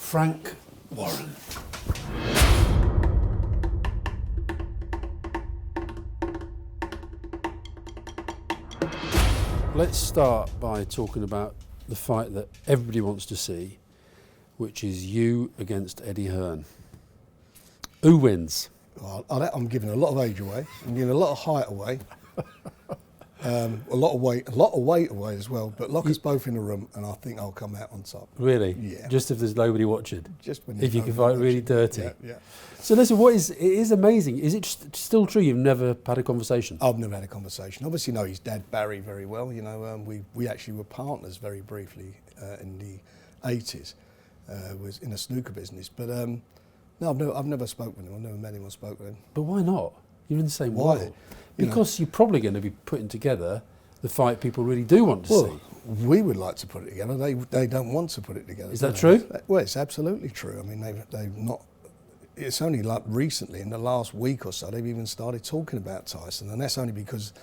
Frank Warren. Let's start by talking about the fight that everybody wants to see, which is you against Eddie Hearn. Who wins? Well, I'm giving a lot of age away. I'm giving a lot of height away. A lot of weight away as well. But lock us both in a room, and I think I'll come out on top. Really? Yeah. Just if there's nobody watching. Just when if you can fight really dirty. Yeah. So listen, it is amazing. Is it still true you've never had a conversation? I've never had a conversation. Obviously, know his dad Barry very well. You know, we actually were partners very briefly in the 80s. Was in a snooker business, but no, I've never spoken with him. I've never met him or spoken with him. But why not? You're in the same Why? world. Because you're probably going to be putting together the fight people really do want to see. We would like to put it together. They don't want to put it together. Is that true? Well, it's absolutely true. I mean, they've not. It's only like recently, in the last week or so, they've even started talking about Tyson, and that's only because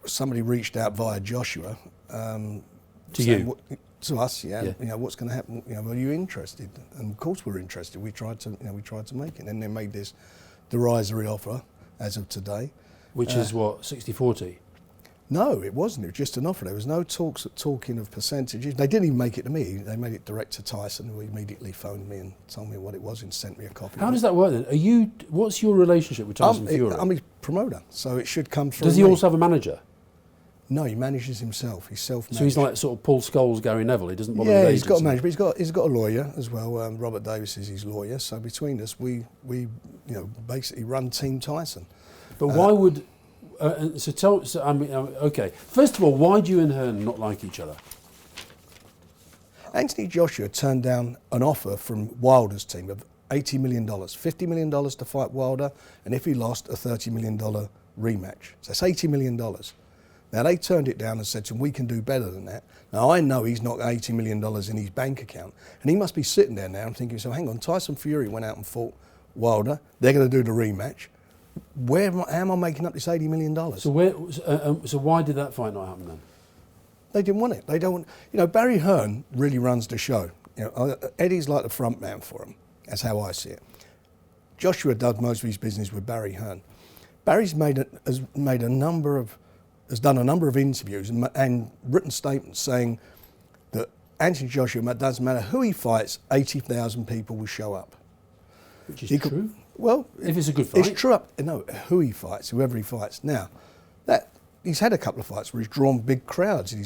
somebody reached out via Joshua to you. To us, yeah. You know, what's going to happen? You know, are you interested? And of course, we're interested. We tried to make it, and they made this derisory offer as of today, which is what, 60-40? No, it wasn't. It was just an offer. There was no talking of percentages. They didn't even make it to me. They made it direct to Tyson, who immediately phoned me and told me what it was and sent me a copy. How does that work then? What's your relationship with Tyson Fury? I'm his promoter, so it should come through. Does he also have a manager? No, he manages himself. He's self-managed. So he's like sort of Paul Scholes, Gary Neville. He doesn't bother with with he's got a manager, but he's got a lawyer as well. Robert Davis is his lawyer. So between us, we basically run Team Tyson. But why would? Okay. First of all, why do you and Hearn not like each other? Anthony Joshua turned down an offer from Wilder's team of $80 million, $50 million to fight Wilder, and if he lost, a $30 million rematch. So that's $80 million. Now, they turned it down and said to him, we can do better than that. Now, I know he's not got $80 million in his bank account, and he must be sitting there now and thinking, so hang on, Tyson Fury went out and fought Wilder. They're going to do the rematch. How am I making up this $80 million? So why did that fight not happen then? They didn't want it. They don't. Barry Hearn really runs the show. Eddie's like the front man for him. That's how I see it. Joshua does most of his business with Barry Hearn. Barry's has done a number of interviews and written statements saying that Anthony Joshua, doesn't matter who he fights, 80,000 people will show up. Which is true. Well, if it's a good fight. It's true. Who he fights, whoever he fights. Now, he's had a couple of fights where he's drawn big crowds and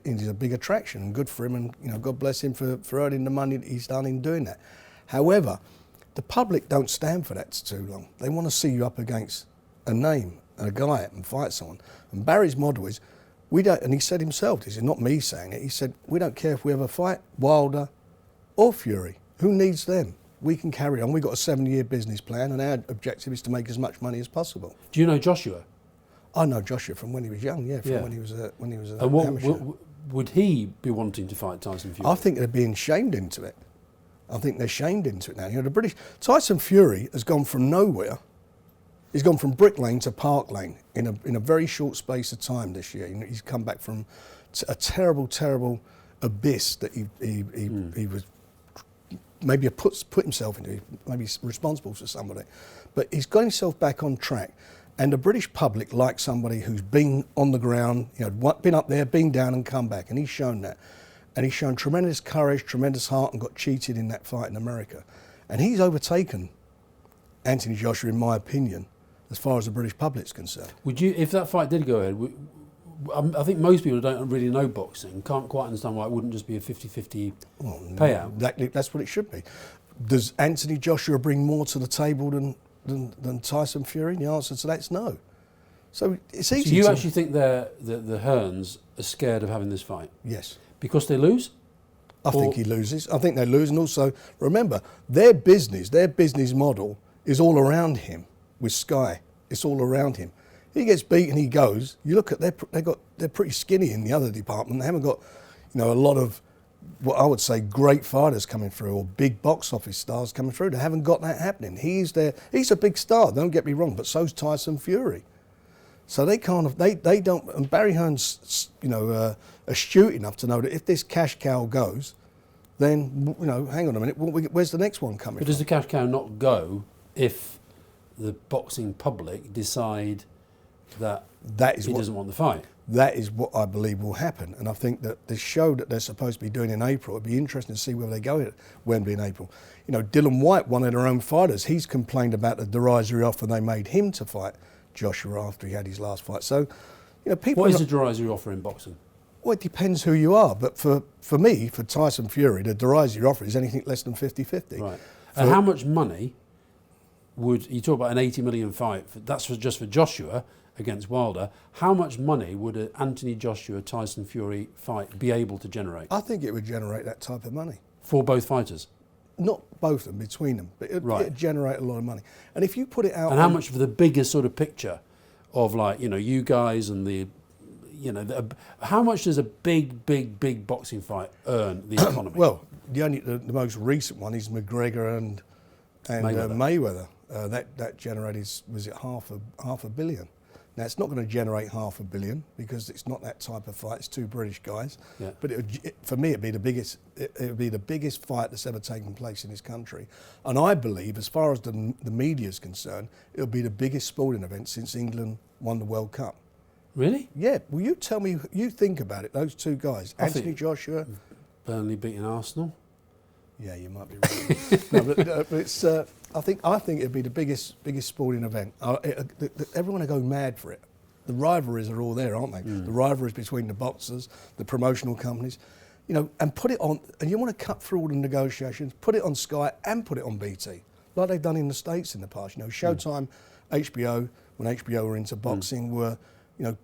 he's a big attraction, and good for him, and God bless him for earning the money that he's done in doing that. However, the public don't stand for that too long. They want to see you up against a name and a guy and fight someone. And Barry's model is, we don't. And he said himself, this is not me saying it. He said, we don't care if we ever fight Wilder or Fury. Who needs them? We can carry on. We've got a 7-year business plan, and our objective is to make as much money as possible. Do you know Joshua? I know Joshua from when he was young, when he was a amateur. Would he be wanting to fight Tyson Fury? I think they're being shamed into it. I think they're shamed into it now. The British Tyson Fury has gone from nowhere. He's gone from Brick Lane to Park Lane in a very short space of time this year. He's come back from a terrible, terrible abyss that he was. Maybe put himself into, maybe responsible for somebody. But he's got himself back on track. And the British public likes somebody who's been on the ground, been up there, been down and come back. And he's shown that. And he's shown tremendous courage, tremendous heart, and got cheated in that fight in America. And he's overtaken Anthony Joshua, in my opinion, as far as the British public's concerned. Would you, if that fight did go ahead, I think most people don't really know boxing, can't quite understand why it wouldn't just be a 50-50 payout. That's what it should be. Does Anthony Joshua bring more to the table than Tyson Fury? The answer to that is no. So it's easy. So you actually think the Hearns are scared of having this fight? Yes. Because they lose? I think he loses. I think they lose. And also, remember, their business model is all around him with Sky. It's all around him. He gets beaten, he goes. You look at they're pretty skinny in the other department. They haven't got, a lot of what I would say great fighters coming through or big box office stars coming through. They haven't got that happening. He's a big star. Don't get me wrong, but so's Tyson Fury. So they don't. And Barry Hearn's, astute enough to know that if this cash cow goes, then, hang on a minute, where's the next one coming But from? does the cash cow not go if the boxing public decide that he doesn't want the fight? That is what I believe will happen. And I think that the show that they're supposed to be doing in April, it'd be interesting to see where they go at Wembley in April. Dylan White, one of their own fighters, he's complained about the derisory offer they made him to fight Joshua after he had his last fight. So, people... What is a derisory offer in boxing? Well, it depends who you are. But for me, for Tyson Fury, the derisory offer is anything less than 50-50. Right. And how much money you talk about an 80 million fight, that's just for Joshua against Wilder. How much money would an Anthony Joshua-Tyson Fury fight be able to generate? I think it would generate that type of money. For both fighters? Not both of them, between them. But it'd generate a lot of money. And if you put it out... And how much for the bigger sort of picture of you guys and the... how much does a big boxing fight earn the economy? Well, the most recent one is McGregor and Mayweather. That generated, was it half a billion? Now it's not going to generate $500 million because it's not that type of fight. It's two British guys. Yeah. But for me, it'd be the biggest. It would be the biggest fight that's ever taken place in this country. And I believe, as far as the media is concerned, it'll be the biggest sporting event since England won the World Cup. Really? Yeah. Well, you tell me. You think about it. Those two guys, Anthony Joshua, Burnley beating Arsenal. Yeah, you might be right. No, but it's. I think it'd be the biggest sporting event. Everyone will go mad for it. The rivalries are all there, aren't they? The rivalries between the boxers, the promotional companies, and put it on. And you want to cut through all the negotiations, put it on Sky and put it on BT, like they've done in the States in the past. Showtime, HBO, when HBO were into boxing, were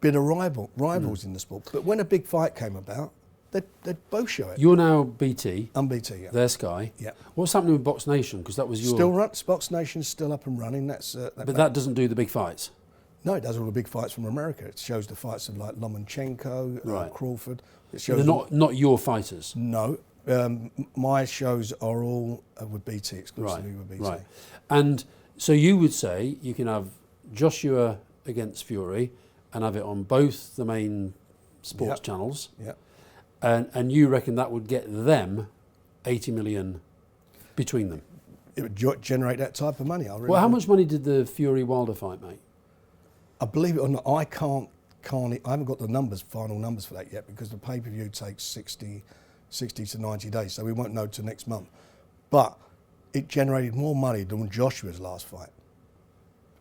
bitter rivals in the sport. But when a big fight came about, they'd both show it. You're now BT. I'm BT, yeah. They're Sky. Yeah. What's happening with Box Nation? Because that was your... Box Nation's still up and running. But that doesn't do the big fights? No, it does all the big fights from America. It shows the fights of like Lomachenko, Crawford. It shows they're not your fighters? No. My shows are all with BT, exclusively with BT. Right. And so you would say you can have Joshua against Fury and have it on both the main sports channels. Yeah. And you reckon that would get them 80 million between them? It would generate that type of money. Well, how much money did the Fury-Wilder fight make? I believe it or not, I haven't got the final numbers for that yet because the pay-per-view takes 60 to 90 days, so we won't know till next month. But it generated more money than Joshua's last fight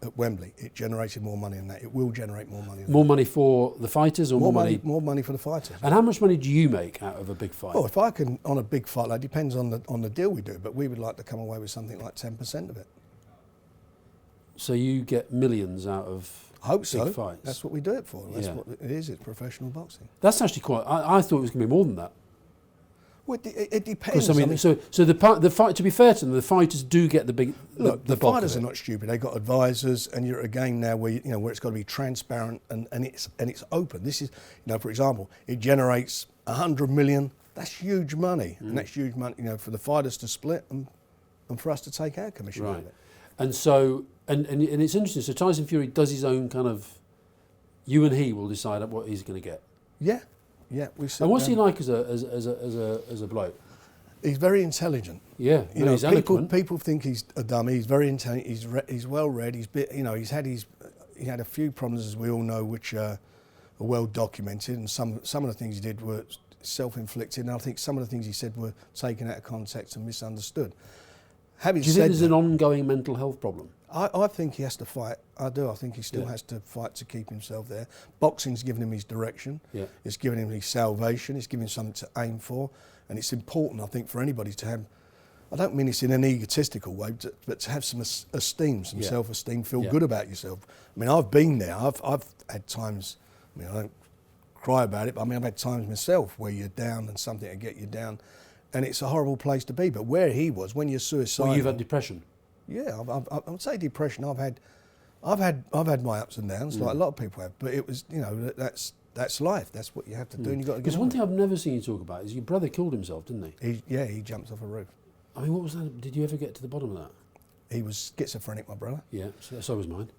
at Wembley. It generated more money than that. It will generate more money. More money for the fighters or more money? More money for the fighters. And how much money do you make out of a big fight? Well, if I can, on a big fight, that depends on the deal we do, but we would like to come away with something like 10% of it. So you get millions out of I hope so. big fights? That's what we do it for. That's what it is. It's professional boxing. That's actually quite... I thought it was going to be more than that. Well, it depends. I mean, so the fight. To be fair to them, the fighters do get the big. Look, the fighters are not stupid. They've got advisors, and you're at a game now where where it's got to be transparent and it's open. This is, for example, it generates 100 million. That's huge money, and that's huge money. For the fighters to split and for us to take our commission out of it. And so and it's interesting. So Tyson Fury does his own kind of. You and he will decide what he's going to get. Yeah. Yeah, and what's he like as a bloke? He's very intelligent. Yeah, he's eloquent. People think he's a dummy. He's very intelligent. He's well read. He had a few problems, as we all know, which are well documented, and some of the things he did were self-inflicted. And I think some of the things he said were taken out of context and misunderstood. Do you think there's an ongoing mental health problem? I think he has to fight. I do. I think he still has to fight to keep himself there. Boxing's given him his direction. Yeah. It's given him his salvation. It's given him something to aim for. And it's important, I think, for anybody to have, I don't mean this in an egotistical way, but to have some esteem, some self-esteem, feel good about yourself. I mean, I've been there. I've had times, I don't cry about it, but I've had times myself where you're down and something to get you down. And it's a horrible place to be. But where he was, when you're suicidal... Well, you've had depression. Yeah, I would say depression. I've had my ups and downs, like a lot of people have. But it was, that's life. That's what you have to do, and you got to. Because one thing I've never seen you talk about is your brother killed himself, didn't he? He jumped off a roof. I mean, what was that? Did you ever get to the bottom of that? He was schizophrenic, my brother. Yeah, so was mine.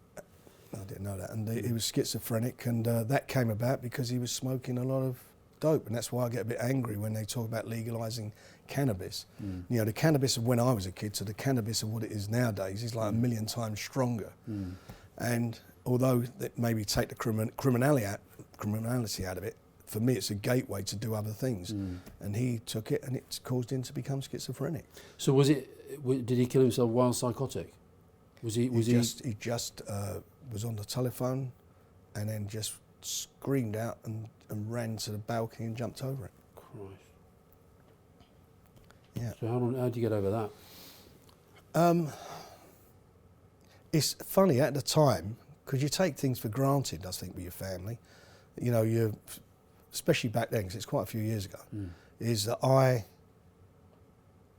I didn't know that, and he was schizophrenic, and that came about because he was smoking a lot of dope, and that's why I get a bit angry when they talk about legalising cannabis. You know, the cannabis of when I was a kid to the cannabis of what it is nowadays is like a million times stronger. And although that maybe take the criminality out of it, for me it's a gateway to do other things. And he took it, and it caused him to become schizophrenic. So did he kill himself while psychotic? He just was on the telephone and then just screamed out and ran to the balcony and jumped over it. Christ. Yeah. So how did you get over that? It's funny at the time, because you take things for granted, I think, with your family. You know, especially back then, because it's quite a few years ago, is that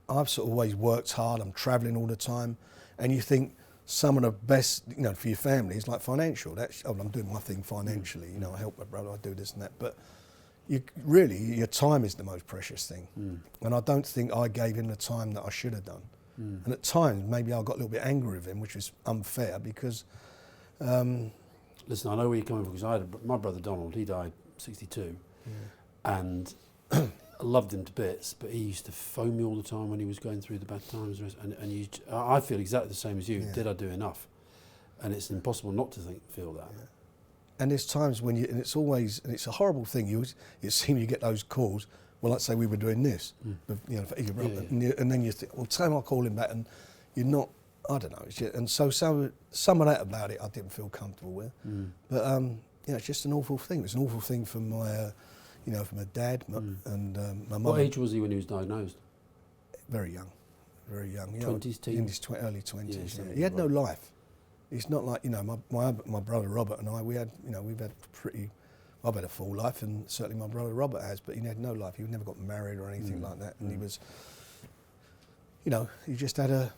I've sort of always worked hard, I'm travelling all the time, and you think some of the best, you know, for your family is like financial. I'm doing my thing financially, you know, I help my brother, I do this and that, but your time is the most precious thing. And I don't think I gave him the time that I should have done. And at times, maybe I got a little bit angry with him, which was unfair because... Listen, I know where you're coming from, because my brother Donald, he died 62, and I loved him to bits, but he used to phone me all the time when he was going through the bad times, and I feel exactly the same as you. Did I do enough? And it's impossible not to feel that. And there's times when and it's a horrible thing. It seems you get those calls. Well, let's say we were doing this, you know, for your brother, and then you think, well, time I'll call him back, and you're not. I don't know. And so some of that about it I didn't feel comfortable with. But you know, it's just an awful thing. It's an awful thing for my, you know, for my dad and my mum. What age was he when he was diagnosed? Very young, very young. 20s, teens? In his early 20s. Yeah, He had no life. It's not like, you know, my brother Robert and I. We've had I've had a full life, and certainly my brother Robert has. But he had no life. He never got married or anything like that. And he was, you know, he just had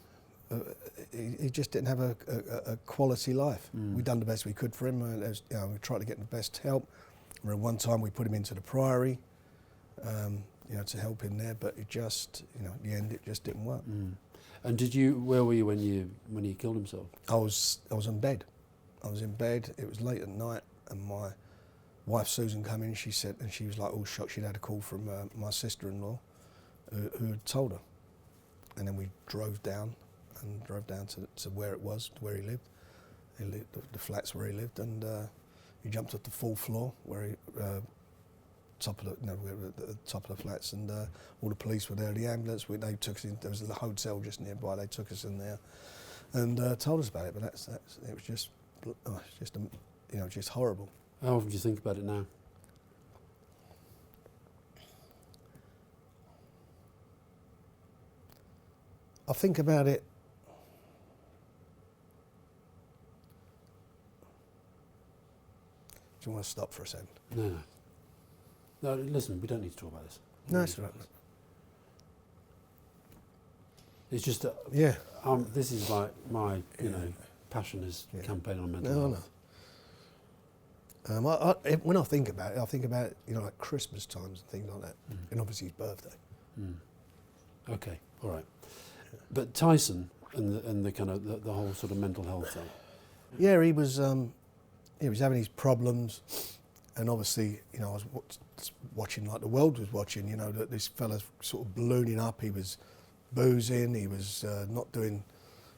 he just didn't have a quality life. We'd done the best we could for him. You know, we tried to get the best help. I remember one time we put him into the Priory, you know, to help him there, but it just, you know, at the end it just didn't work. And where were you when he killed himself? I was in bed. I was in bed. It was late at night, and my wife Susan came in. She said, and she was like all shocked. She'd had a call from my sister-in-law, who had told her, and then we drove down to where it was, where he lived. The flats where he lived, and he jumped up the full floor where he top of the top of the flats, and all the police were there. The ambulance, they took us in. There was a hotel just nearby. They took us in there and told us about it. But it was just you know, just horrible. How often do you think about it now? I think about it. Do you want to stop for a second? No, listen, we don't need to talk about this. No, it's all right. It's just that this is like my, you know, passion is campaigning on mental health. When I think about it, you know, like Christmas times and things like that, and obviously his birthday. Okay, all right. But Tyson and the kind of the whole sort of mental health thing. Yeah, he was having his problems, and obviously, you know, I was watching like the world was watching. You know, that this fella's sort of ballooning up. He was boozing. He was not doing,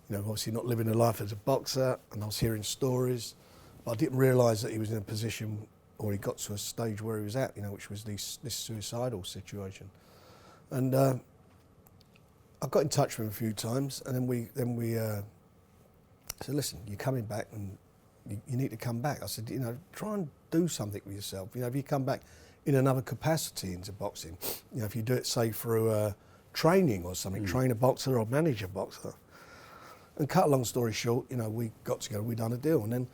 you know, obviously not living a life as a boxer. And I was hearing stories, but I didn't realise that he was in a position, or he got to a stage where he was at, you know, which was this suicidal situation. And I got in touch with him a few times, and then we said, listen, you're coming back, and you need to come back. I said, you know, try and do something with yourself. You know, if you come back in another capacity into boxing, you know, if you do it, say, through training or something, train a boxer or manage a boxer. And cut a long story short, you know, we got together, we done a deal, and then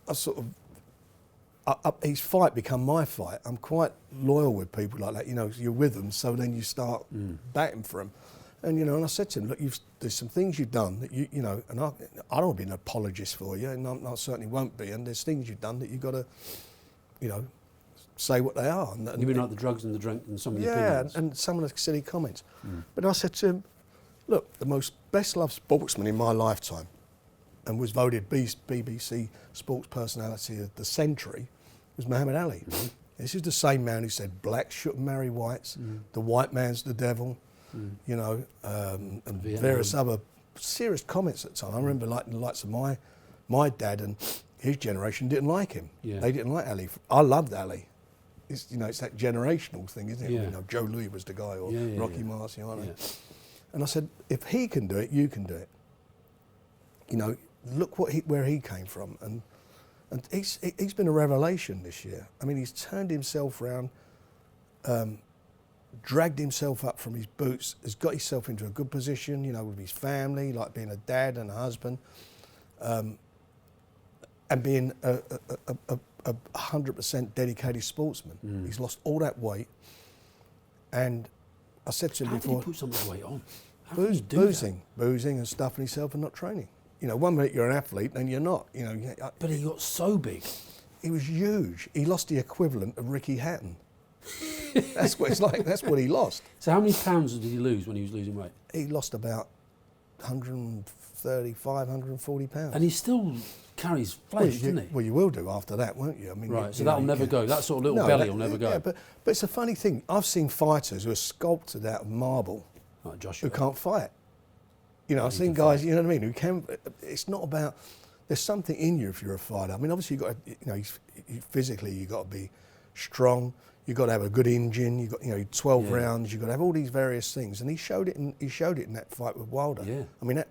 I sort of, his fight become my fight. I'm quite loyal with people like that. You know, you're with them, so then you start batting for them. And, you know, and I said to him, look, there's some things you've done that you know, and I don't want to be an apologist for you, and I certainly won't be, and there's things you've done that you've got to, you know, say what they are. And you mean like the drugs and the drink and some of the opinions? Yeah, and some of the silly comments. But I said to him, look, the most best-loved sportsman in my lifetime, and was voted BBC Sports Personality of the Century, was Muhammad Ali. This is the same man who said blacks shouldn't marry whites, the white man's the devil, you know, and various other serious comments at the time. I remember like the likes of my dad and his generation didn't like him. Yeah. They didn't like Ali. I loved Ali. It's, you know, it's that generational thing, isn't it? Yeah. You know, Joe Louis was the guy, or Rocky Marciano. Yeah. And I said, if he can do it, you can do it. You know, look where he came from, and he's been a revelation this year. I mean, he's turned himself around, dragged himself up from his boots, has got himself into a good position, you know, with his family, like being a dad and a husband, and being a 100% dedicated sportsman. He's lost all that weight, and I said to him before, how did he put so much weight on? How did he do boozing and stuffing himself and not training. You know, one minute you're an athlete, then you're not. You know, But he got so big. He was huge. He lost the equivalent of Ricky Hatton. That's what it's like. That's what he lost. So how many pounds did he lose when he was losing weight? He lost about 135, 140 pounds. And he still carries flesh, doesn't he? Well, you will do after that, won't you? I mean, Right, so that'll never go. That sort of little belly will never go. Yeah, but it's a funny thing. I've seen fighters who are sculpted out of marble, Like Joshua. who can't fight. You know, I've seen guys, you know what I mean, who can. It's not about. There's something in you if you're a fighter. I mean, obviously you got to, you know, physically you got to be strong. You got to have a good engine. You got, you know, 12 rounds. You got to have all these various things, and he showed it in that fight with Wilder. Yeah. I mean,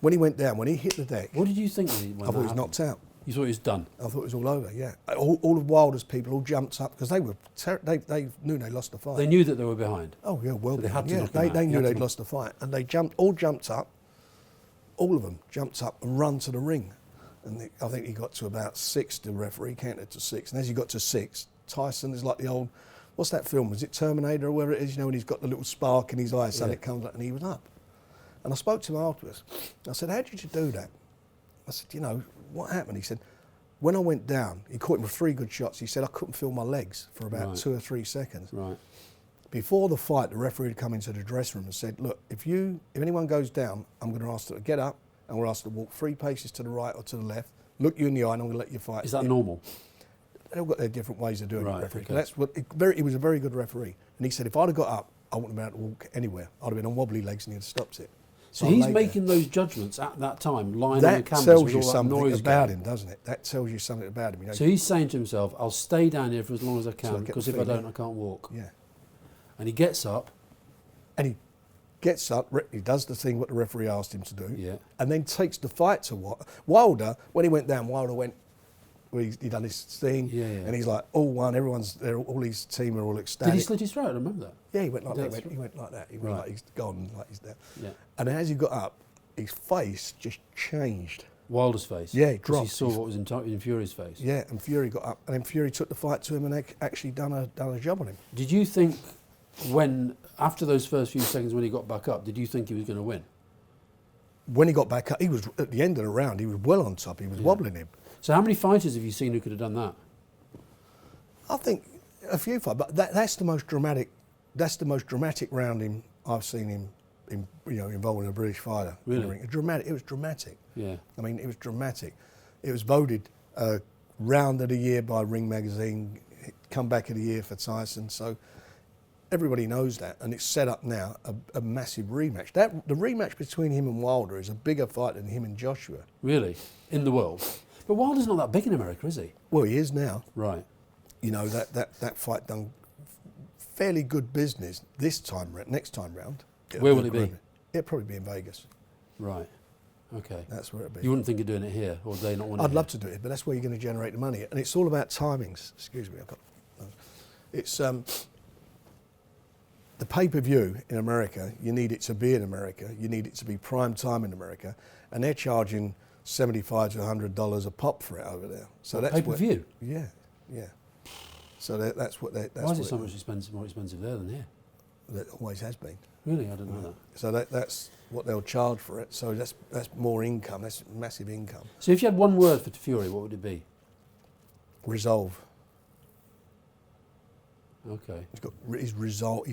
when he went down, when he hit the deck, What did you think when I thought he was knocked out. You thought he was done? I thought it was all over. Yeah. All of Wilder's people all jumped up because they knew they lost the fight. They knew that they were behind. Oh yeah, well So they had to yeah. knock him out. They knew He had they'd to- lost the fight, and they jumped up. All of them jumped up and run to the ring, and I think he got to about 6. The referee counted to 6, and as he got to 6, Tyson is like the old, what's that film? Was it Terminator or whatever it is? You know, when he's got the little spark in his eye, so it comes up, and he was up. And I spoke to him afterwards. I said, "How did you do that?" I said, "You know, what happened?" He said, "When I went down, he caught him with 3 good shots. He said I couldn't feel my legs for about 2 or 3 seconds." Right. Before the fight, the referee had come into the dressing room and said, "Look, if anyone goes down, I'm going to ask them to get up, and we're asked to walk 3 paces to the right or to the left, look you in the eye, and I'm going to let you fight." Is that normal? They've all got their different ways of doing it, referee. Okay. That's what. He was a very good referee, and he said if I'd have got up, I wouldn't have been able to walk anywhere. I'd have been on wobbly legs, and he'd have stopped it. So I he's laid making those judgments at that time, lying on the That canvas tells with you all that something noise about going. him, doesn't it? That tells you something about him. You know, So he's saying to himself, I'll stay down here for as long as I I can, get because the if I feeling. don't, I can't walk. yeah. And he gets up. And he gets up, he does the thing what the referee asked him to do, Yeah. and then takes the fight to Wilder. When he went down, Wilder went, well, he done his thing, Yeah. and he's like, all one, everyone's there, all his team are all ecstatic. Did he slit his throat? I remember that. Yeah, he went like Did that. that He went like that. He went Right. like he's gone, like he's there. Yeah. And then as he got up, his face just changed. Wilder's face. Yeah, he 'Cause dropped. he saw what was in Fury's face. Yeah, and Fury got up, and then Fury took the fight to him and actually done a job on him. Did you think after those first few seconds when he got back up, did you think he was going to win? When he got back up, he was at the end of the round. He was well on top. He was wobbling him. So how many fighters have you seen who could have done that? I think a few fights, but that's the most dramatic. That's the most dramatic round I've seen him, involving a British fighter. Really? In the ring. Dramatic. It was dramatic. Yeah. I mean, it was dramatic. It was voted round of the year by Ring Magazine, comeback of the year for Tyson. So everybody knows that, and it's set up now a massive rematch. The rematch between him and Wilder is a bigger fight than him and Joshua. Really? In the world? But Wilder's not that big in America, is he? Well, he is now. Right. You know, that fight done fairly good business next time round. Where will it be? It'll probably be in Vegas. Right. Okay. That's where it'll be. You wouldn't think of doing it here, or do they not want it I'd here? love to do it, but that's where you're going to generate the money. And it's all about timings. Excuse me, it's the pay-per-view in America. You need it to be in America. You need it to be prime time in America, and they're charging $75 to $100 a pop for it over there. So that's pay-per-view. Yeah. So that's what they. Why is it so much more expensive there than here? That always has been. Really, I didn't know that. So that's what they'll charge for it. So that's more income. That's massive income. So if you had one word for Fury, what would it be? Resolve. Okay. His resolve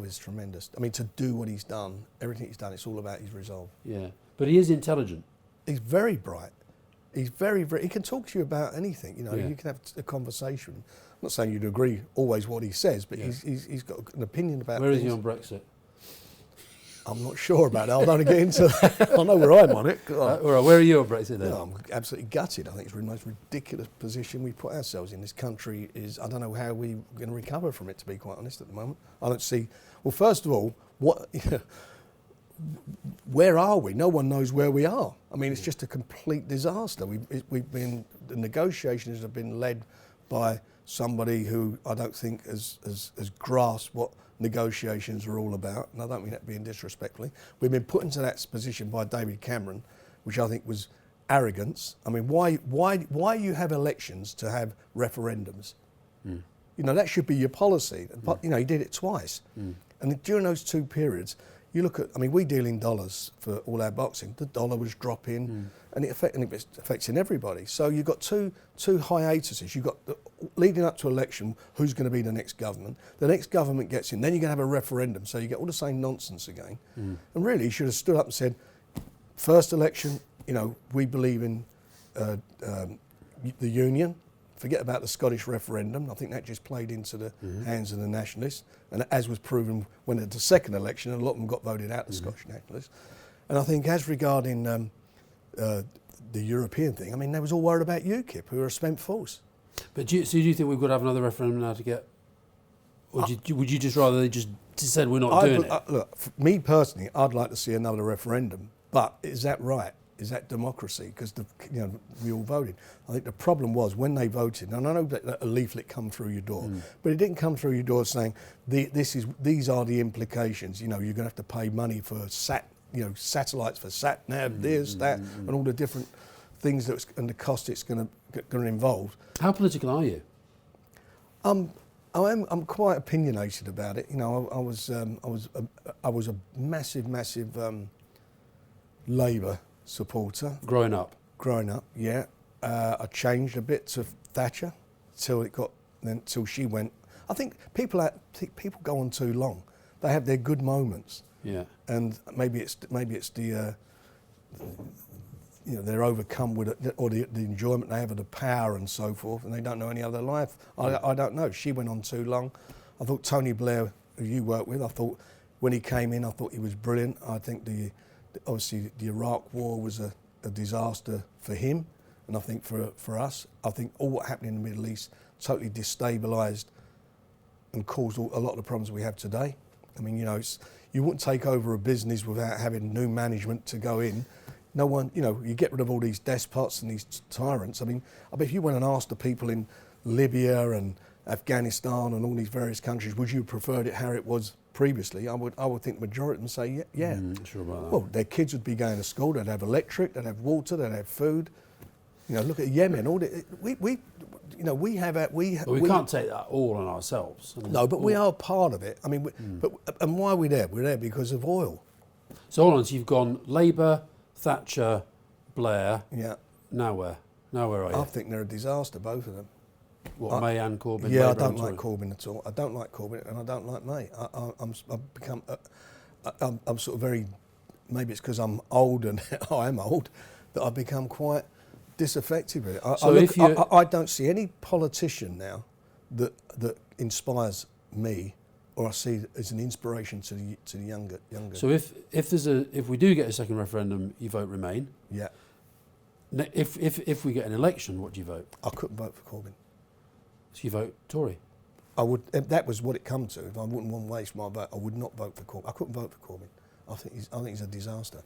is tremendous. I mean, to do what he's done, everything he's done, it's all about his resolve. Yeah. But he is intelligent. He's very bright. He's very, very. He can talk to you about anything. You know, Yeah. you can have a conversation. I'm not saying you'd agree always what he says, but Yeah. he's got an opinion about. Where is things. he on Brexit? I'm not sure about that. I don't get into that. I know where I'm on it. All right, where are you on Brexit then? No, I'm absolutely gutted. I think it's the most ridiculous position we put ourselves in. This country is. I don't know how we're going to recover from it. To be quite honest, at the moment, I don't see. Well, first of all, what. Where are we? No one knows where we are. I mean, it's just a complete disaster. The negotiations have been led by somebody who I don't think has grasped what negotiations are all about, and I don't mean that being disrespectfully. We've been put into that position by David Cameron, which I think was arrogance. I mean, why you have elections to have referendums? You know, that should be your policy. But, you know, he did it twice. And during those two periods, you look at, I mean, we deal in dollars for all our boxing. The dollar was dropping, and it's affecting everybody. So you've got two hiatuses. You've got leading up to election, who's going to be the next government. The next government gets in, then you're going to have a referendum. So you get all the same nonsense again. And really, you should have stood up and said, first election, you know, we believe in the union. Forget about the Scottish referendum. I think that just played into the hands of the nationalists. And as was proven when at the second election, a lot of them got voted out, the Scottish nationalists. And I think as regarding the European thing, I mean, they was all worried about UKIP, who are a spent force. But do you think we've got to have another referendum now to get... Or would you just rather they just said we're not doing it? Look, for me personally, I'd like to see another referendum. But is that right? Is that democracy? Because we all voted. I think the problem was when they voted, and I know that a leaflet come through your door, but it didn't come through your door saying these are the implications. You know, you're going to have to pay money for satellites for sat nav, this, that, and all the different things and the cost it's going to involve. How political are you? I'm quite opinionated about it. You know, I was a massive Labour supporter. Growing up, yeah. I changed a bit to Thatcher till she went. I think people go on too long. They have their good moments. Yeah. And maybe it's the they're overcome with it, or the enjoyment they have of the power and so forth, and they don't know any other life. I don't know. She went on too long. I thought Tony Blair, who you worked with, I thought when he came in, I thought he was brilliant. I think obviously the Iraq War was a disaster for him, and I think for us, I think all what happened in the Middle East totally destabilised and caused a lot of the problems we have today. I mean, you wouldn't take over a business without having new management to go in. No one, you get rid of all these despots and these tyrants. I mean, if you went and asked the people in Libya and Afghanistan and all these various countries, would you have preferred it how it was previously? I would think the majority of them say yeah. Sure about that. Well, their kids would be going to school. They'd have electric. They'd have water. They'd have food. Look at Yemen. All we can't take that all on ourselves. No, but we are part of it. I mean, and why are we there? We're there because of oil. So, hold on. So you've gone Labour, Thatcher, Blair. Yeah. Now where? Now where are you? I think they're a disaster, both of them. What, May and Corbyn? Yeah, Labour I don't like Corbyn at all. I don't like Corbyn, and I don't like May. I'm sort of very. Maybe it's because I'm old, and I am old, that I've become quite disaffected with it. I don't see any politician now that inspires me, or I see as an inspiration to the younger. So if we do get a second referendum, you vote Remain. Yeah. If we get an election, what do you vote? I couldn't vote for Corbyn. So you vote Tory? I would. If that was what it come to. If I wouldn't want to waste my vote, I would not vote for Corbyn. I couldn't vote for Corbyn. I think he's a disaster.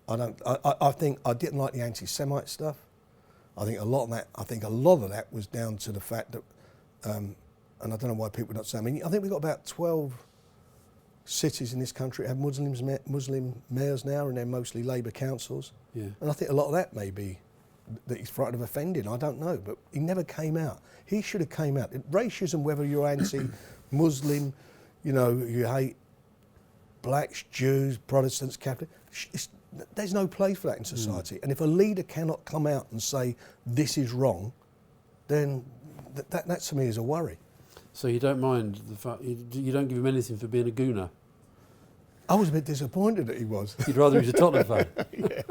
I think I didn't like the anti-Semite stuff. I think a lot of that was down to the fact that, and I don't know why people are not saying. I mean, I think we've got about 12 cities in this country that have Muslim mayors now, and they're mostly Labour councils. Yeah. And I think a lot of that may be that he's frightened of offending. I don't know, but he never came out. He should have came out. Racism, whether you're anti-Muslim, you hate blacks, Jews, Protestants, Catholics, there's no place for that in society. And if a leader cannot come out and say this is wrong, then that to me is a worry. So you don't mind the fact you don't give him anything for being a gooner? I was a bit disappointed that he was. You'd rather he was a Tottenham fan? Yeah.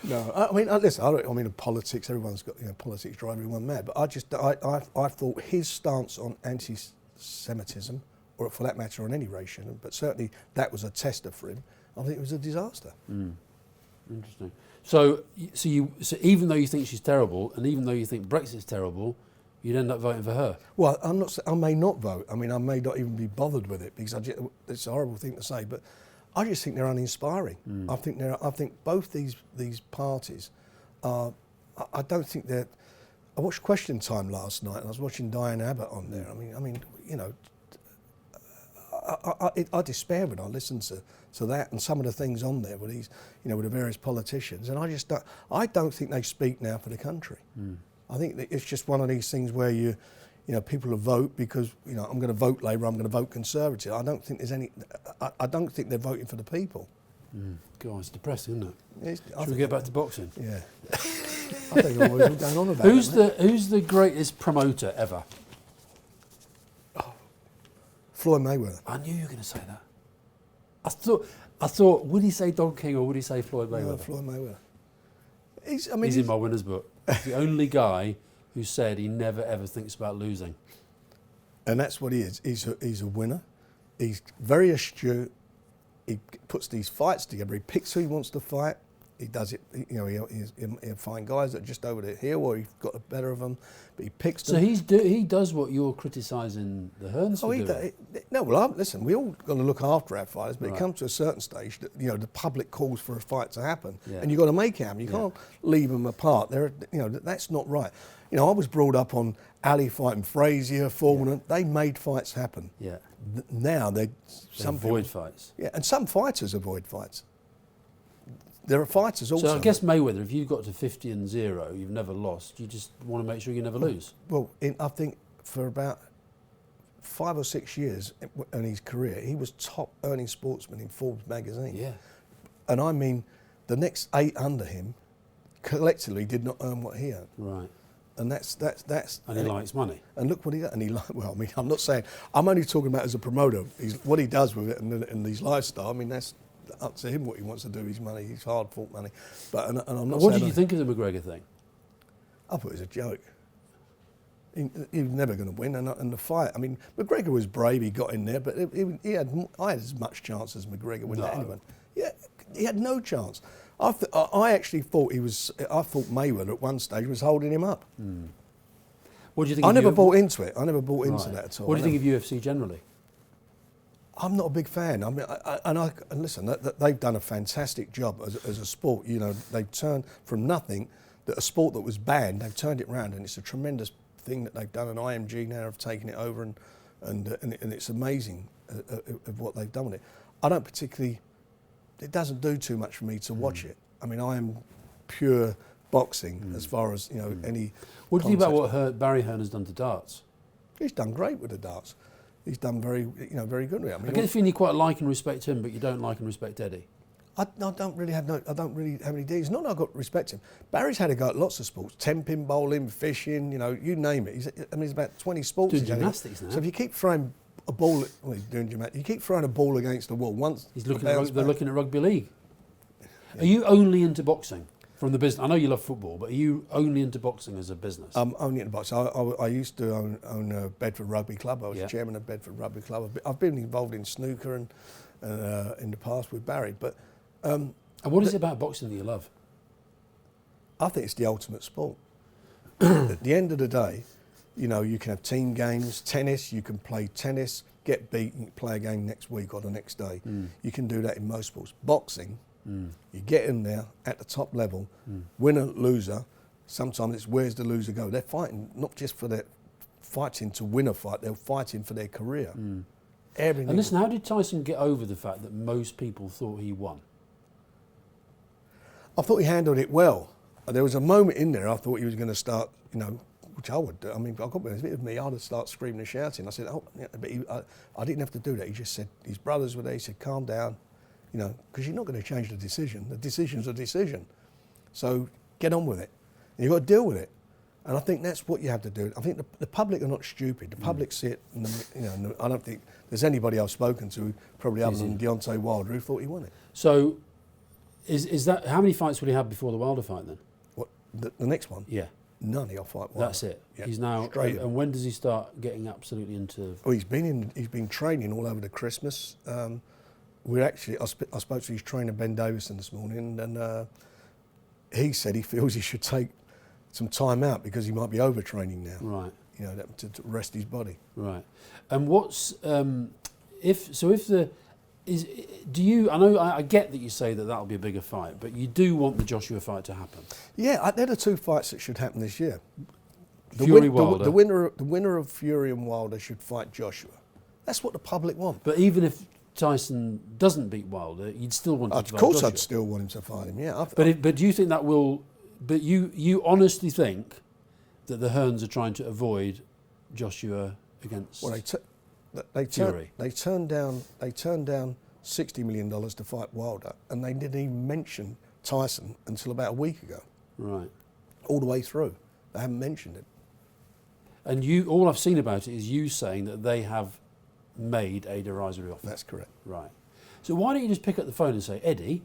No, I mean, listen. I mean, politics. Everyone's got politics drive everyone mad. But I thought his stance on anti-Semitism, or for that matter, on any racial, but certainly that was a tester for him. I think it was a disaster. Interesting. So even though you think she's terrible, and even though you think Brexit's terrible, you'd end up voting for her. Well, I may not vote. I mean, I may not even be bothered with it because it's a horrible thing to say, but I just think they're uninspiring. I think both these parties are. I don't think they're. I watched Question Time last night, and I was watching Diane Abbott on there. I mean, I despair when I listen to that and some of the things on there with these, with the various politicians, and I don't think they speak now for the country. I think that it's just one of these things where people will vote because I'm going to vote Labour, I'm going to vote Conservative. I don't think there's any. I don't think they're voting for the people. God, it's depressing, isn't it? Should we get back to boxing? Yeah. I think I'm always going on about Who's the greatest promoter ever? Floyd Mayweather. I knew you were going to say that. I thought, would he say Don King or would he say Floyd Mayweather? No, Floyd Mayweather. He's in my winner's book. He's the only guy who said he never ever thinks about losing. And that's what he is. He's a winner. He's very astute. He puts these fights together. He picks who he wants to fight. He does it. He'll find guys that are just over the hill or he's got the better of them, but he picks them. So he does what you're criticising the Hearns for doing. No, well, listen, we all got to look after our fighters, but it comes to a certain stage that the public calls for a fight to happen, and you've got to make it happen. You can't leave them apart. That's not right. I was brought up on Ali fighting Frazier, Foreman. They made fights happen. Yeah. Now they avoid fights. Yeah, and some fighters avoid fights. There are fighters also. So I guess Mayweather, if you've got to 50-0, you've never lost. You just want to make sure you never lose. Well, I think for about 5 or 6 years in his career, he was top earning sportsman in Forbes magazine. Yeah. And I mean, the next 8 under him collectively did not earn what he earned. Right. And that's. And he likes money. And look what he got. And well, I mean, I'm not saying. I'm only talking about as a promoter. What he does with it and his lifestyle. I mean, that's up to him what he wants to do with his money. His hard fought money. But and I'm not. What did you think of the McGregor thing? I thought it was a joke. He was never going to win, and the fight. I mean, McGregor was brave. He got in there, but I had as much chance as McGregor winning anyone. Yeah, he had no chance. I actually thought I thought Mayweather at one stage was holding him up. What do you think? I never bought into it. I never bought into that at all. What do you think of UFC generally? I'm not a big fan. I mean, and listen, they've done a fantastic job as a sport. They've turned from nothing, a sport that was banned, they've turned it around, and it's a tremendous thing that they've done. And IMG now have taken it over, and it's amazing of what they've done with it. I don't particularly. It doesn't do too much for me to watch it. I mean, I am pure boxing as far as any. What do you think about what Barry Hearn has done to darts? He's done great with the darts. He's done very good with it. I get the feeling you quite like and respect him, but you don't like and respect Eddie. I don't really have any deals. Not that I've got respect him. Barry's had a go at lots of sports: 10-pin bowling, fishing. You name it. He's about 20 sports. Doing gymnastics now. So if you keep throwing a ball, he's doing gymnastics. You keep throwing a ball against the wall. Once they're looking at rugby league. Yeah. Are you only into boxing from the business? I know you love football, but are you only into boxing as a business? I'm only into boxing. I used to own Bedford Rugby Club. I was chairman of Bedford Rugby Club. I've been involved in snooker and in the past with Barry. But and what is it about boxing that you love? I think it's the ultimate sport. At the end of the day, you can have team games, tennis. You can play tennis, get beat, and play a game next week or the next day. You can do that in most sports. Boxing. You get in there at the top level, winner, loser. Sometimes it's where's the loser go. They're fighting not just for their fighting to win a fight, they're fighting for their career. And listen, how did Tyson get over the fact that most people thought he won? I thought he handled it well. There was a moment in there I thought he was going to start, which I would do. I mean, I've got to be with me, I'd have started screaming and shouting. I said, but I didn't have to do that. He just said, his brothers were there, he said, calm down. Because you're not going to change the decision. The decision's a decision. So get on with it. And you've got to deal with it. And I think that's what you have to do. I think the public are not stupid. The public see it, and I don't think there's anybody I've spoken to, probably other than Deontay Wilder, who thought he won it. So Is that how many fights will he have before the Wilder fight then? What the next one? Yeah, None. He'll fight Wilder. that's it. Yeah, He's now. straight in. And when does he start getting absolutely into? Oh, he's been training all over the Christmas. I spoke to his trainer Ben Davison this morning, and he said he feels he should take some time out because he might be overtraining now. Right. You know, to rest his body. Right. And what's I get that you say that that'll be a bigger fight, but you do want the Joshua fight to happen. Yeah, they're the two fights that should happen this year. Wilder. The winner of Fury and Wilder should fight Joshua. That's what the public want. But even if Tyson doesn't beat Wilder, you'd still want him to fight Joshua. Of course, I'd still want him to fight him. Yeah. But do you think that will? But you honestly think that the Hearns are trying to avoid Joshua against Fury? They turned down $60 million to fight Wilder, and they didn't even mention Tyson until about a week ago. Right. All the way through, they haven't mentioned it. And all I've seen about it is you saying that they have made a derisory offer. That's correct. Right. So why don't you just pick up the phone and say, Eddie,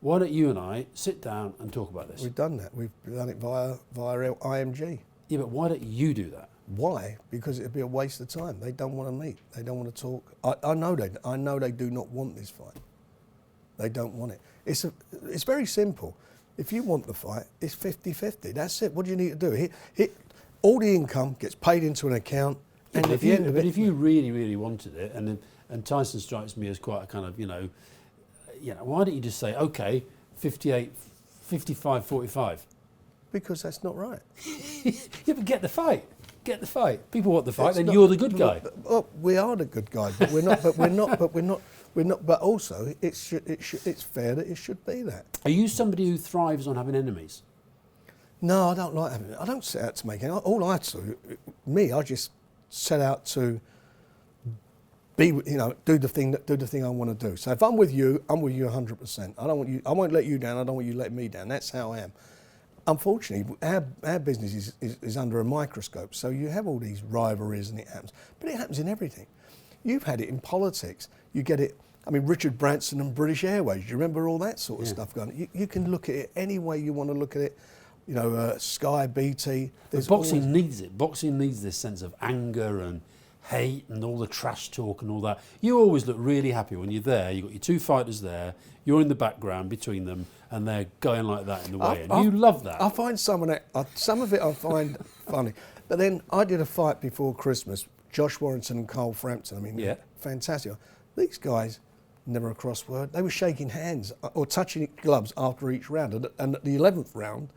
why don't you and I sit down and talk about this? We've done that. We've done it via IMG. Yeah, but why don't you do that? Why? Because it'd be a waste of time. They don't want to meet. They don't want to talk. I know they do not want this fight. They don't want it. It's very simple. If you want the fight, it's 50-50. That's it. What do you need to do? All the income gets paid into an account. Yeah, and if you really, really wanted it, and Tyson strikes me as quite a kind of, why don't you just say, okay, 58, 55, 45? Because that's not right. Yeah, but get the fight. Get the fight. People want the fight, then you're the good guy. Well, we are the good guy, but we're not. We're not. But also, it's fair that it should be that. Are you somebody who thrives on having enemies? No, I don't like having. I don't set out to make enemies. All I do, I just set out to be. Do the thing I want to do. So if I'm with you 100%. I don't want you. I won't let you down. I don't want you letting me down. That's how I am. Unfortunately, our business is under a microscope, so you have all these rivalries and it happens. But it happens in everything. You've had it in politics. You get it, Richard Branson and British Airways, you remember all that sort of stuff going on? You can look at it any way you want to look at it. Sky, BT. But boxing needs it. Boxing needs this sense of anger and hate and all the trash talk and all that. You always look really happy when you're there. You've got your two fighters there, you're in the background between them, and they're going like that in the way. And you love that. I find some of it I find funny. But then I did a fight before Christmas, Josh Warrington and Cole Frampton. Fantastic. These guys never a crossword. They were shaking hands or touching gloves after each round. And at the 11th round,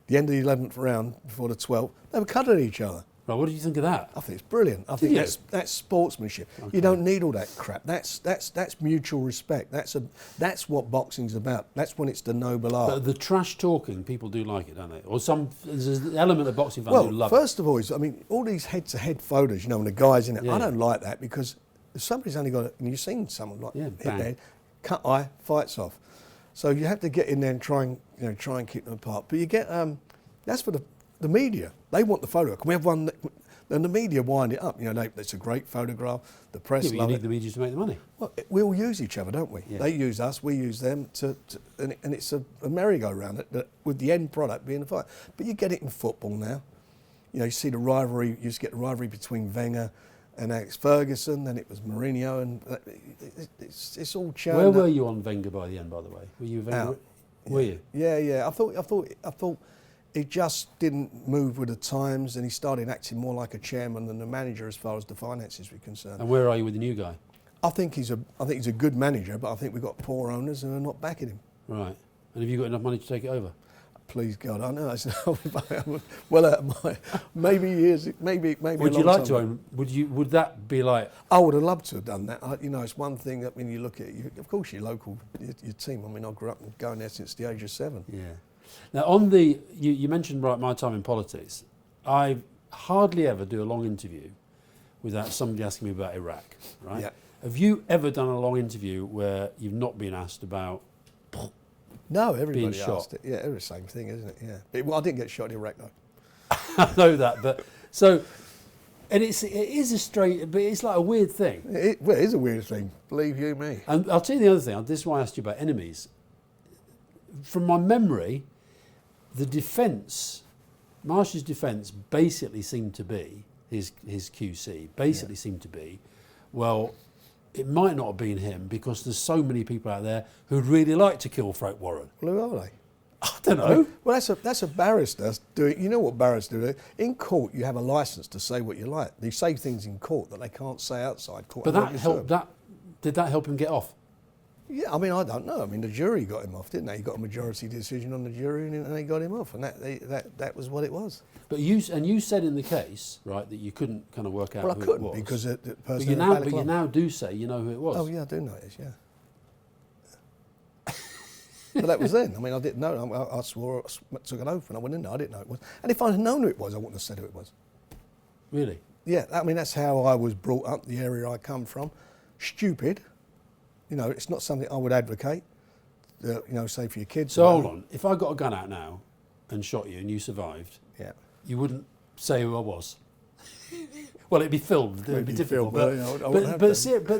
the end of the 11th round before the 12th, they were cuddling each other. Right, what do you think of that? I think it's brilliant. I think that's sportsmanship. Okay. You don't need all that crap. That's mutual respect. That's what boxing's about. That's when it's the noble art. But the trash talking, people do like it, don't they? Or there's an element of boxing fans who love it. Well, first of all, all these head-to-head photos, when the guys in it, I don't like that because if somebody's only got and you've seen someone like hit their head, cut eye, fights off. So you have to get in there and try and keep them apart. But you get that's for the media. They want the photo. Can we have one? And the media wind it up. It's a great photograph. The press love it. You need the media to make the money. Well, we all use each other, don't we? Yeah. They use us, we use them, and it's a merry-go-round with the end product being a fight. But you get it in football now. You see the rivalry. You used to get the rivalry between Wenger and Alex Ferguson. Then it was Mourinho, and it's all churned. Where were you on Wenger by the end, by the way? Were you Wenger? Out. Were you? Yeah. I thought. He just didn't move with the times, and he started acting more like a chairman than a manager as far as the finances were concerned. And where are you with the new guy? I think he's a good manager, but I think we've got poor owners who are not backing him. Right. And have you got enough money to take it over? Please God, I know. Well out of my maybe years, maybe. Would you like to own? Would that be like? I would have loved to have done that. It's one thing that when you look at it, of course, your local, your team. I grew up going there since the age of 7. Yeah. Now, you mentioned my time in politics. I hardly ever do a long interview without somebody asking me about Iraq, right? Yeah. Have you ever done a long interview where you've not been asked about No, everybody being shot? Asked it. Yeah, it's the same thing, isn't it? Yeah. Well, I didn't get shot in Iraq, though. I know that, but so... And it is a straight, but it's like a weird thing. It is a weird thing, believe you me. And I'll tell you the other thing, this is why I asked you about enemies. from my memory, the defence, Marsh's defence basically seemed to be, his QC, basically seemed to be, well, it might not have been him because there's so many people out there who'd really like to kill Frank Warren. Well, who are they? I don't know. Well, that's a barrister doing. You know what barristers do? In court, you have a licence to say what you like. They say things in court that they can't say outside court. But that helped. Did that help him get off? Yeah, I mean, I don't know. I mean, the jury got him off, didn't they? He got a majority decision on the jury, and they got him off, and that was what it was. But you said in the case, right, that you couldn't kind of work out. Well, who I couldn't it was. because the person. But you now do say you know who it was. Oh yeah, I do know it is. Yeah. But that was then. I mean, I didn't know. I swore, I took an oath, and I went in there. I didn't know it was. And if I'd known who it was, I wouldn't have said who it was. Really? Yeah. I mean, that's how I was brought up. The area I come from, stupid. You know, it's not something I would advocate. You know, say for your kids. So hold on. If I got a gun out now and shot you and you survived, yeah, you wouldn't say who I was. Well, it'd be filmed. It'd be difficult. But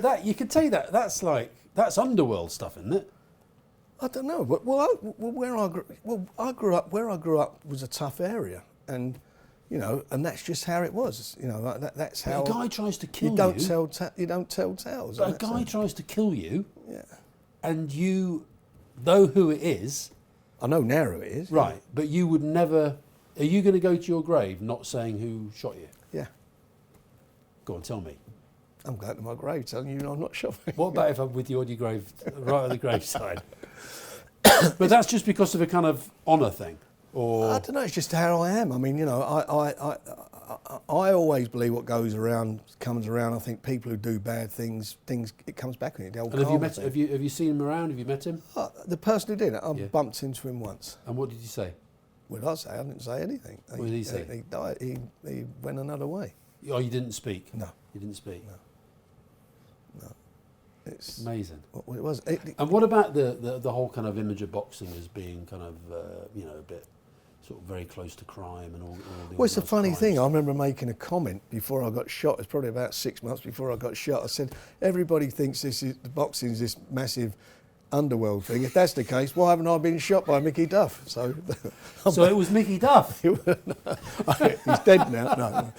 that you could say that's underworld stuff, isn't it? I don't know. Where I grew up was a tough area, and you know, and that's just how it was. You know, that's how. A guy tries to kill you. You don't tell tales. But a guy tries to kill you. Yeah. And you know who it is. I know now who it is. Right, but you would never. Are you going to go to your grave not saying who shot you? Yeah. Go on, tell me. I'm going to my grave telling you I'm not shot. What about if I'm with you on your grave, right on the graveside? But that's just because of a kind of honour thing, or I don't know. It's just how I am. I mean, you know, I always believe what goes around comes around. I think people who do bad things it comes back on you. And have you seen him around? Have you met him? The person who did it, I bumped into him once. And what did you say? What did I say? I didn't say anything. What did he say? He died. He went another way. Oh, you didn't speak? No. You didn't speak? No. It's amazing. What it was. And what about the whole kind of image of boxing as being kind of, you know, a bit sort of very close to crime and all the Well, it's a funny thing. stuff. I remember making a comment before I got shot. It was probably about 6 months before I got shot. I said, everybody thinks the boxing is this massive underworld thing. If that's the case, why haven't I been shot by Mickey Duff? So it was Mickey Duff. He's dead now.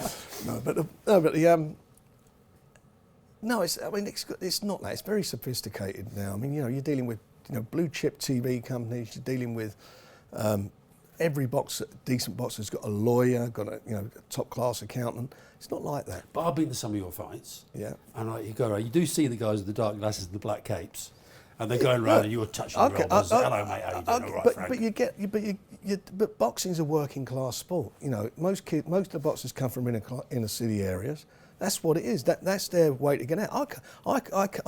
No, it's not that. It's very sophisticated now. I mean, you know, you're dealing with blue chip TV companies. You're dealing with every decent boxer's got a lawyer, got a top class accountant. It's not like that. But I've been to some of your fights. Yeah. And you go around. You do see the guys with the dark glasses and the black capes, and they're going around and you're touching their elbows. Hello, mate. How you doing? All right, Frank. But boxing's a working class sport. You know, most of the boxers come from inner city areas. That's what it is. That's their way to get out. I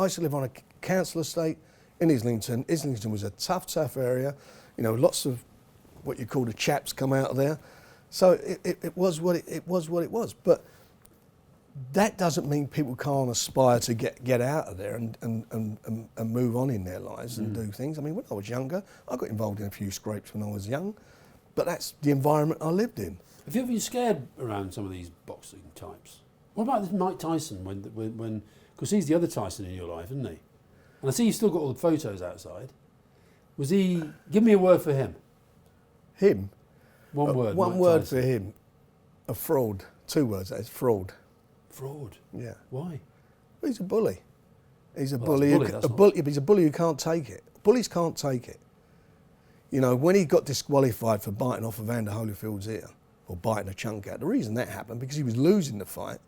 used to live on a council estate in Islington. Islington was a tough area. You know, lots of what you call the chaps come out of there. So it was what it was. But that doesn't mean people can't aspire to get out of there and move on in their lives and do things. I mean, when I was younger, I got involved in a few scrapes when I was young, but that's the environment I lived in. Have you ever been scared around some of these boxing types? What about this Mike Tyson when because he's the other Tyson in your life, isn't he? And I see you've still got all the photos outside. Was he? Give me a word for him. Him? One word. One Mike word Tyson. for him. A fraud. 2 words. That is fraud. Fraud. Yeah. Why? Well, he's a bully. He's a Well, bully. that's a bully, He's a bully who can't take it. Bullies can't take it. You know, when he got disqualified for biting off Evander Holyfield's ear, or biting a chunk out, the reason that happened because he was losing the fight.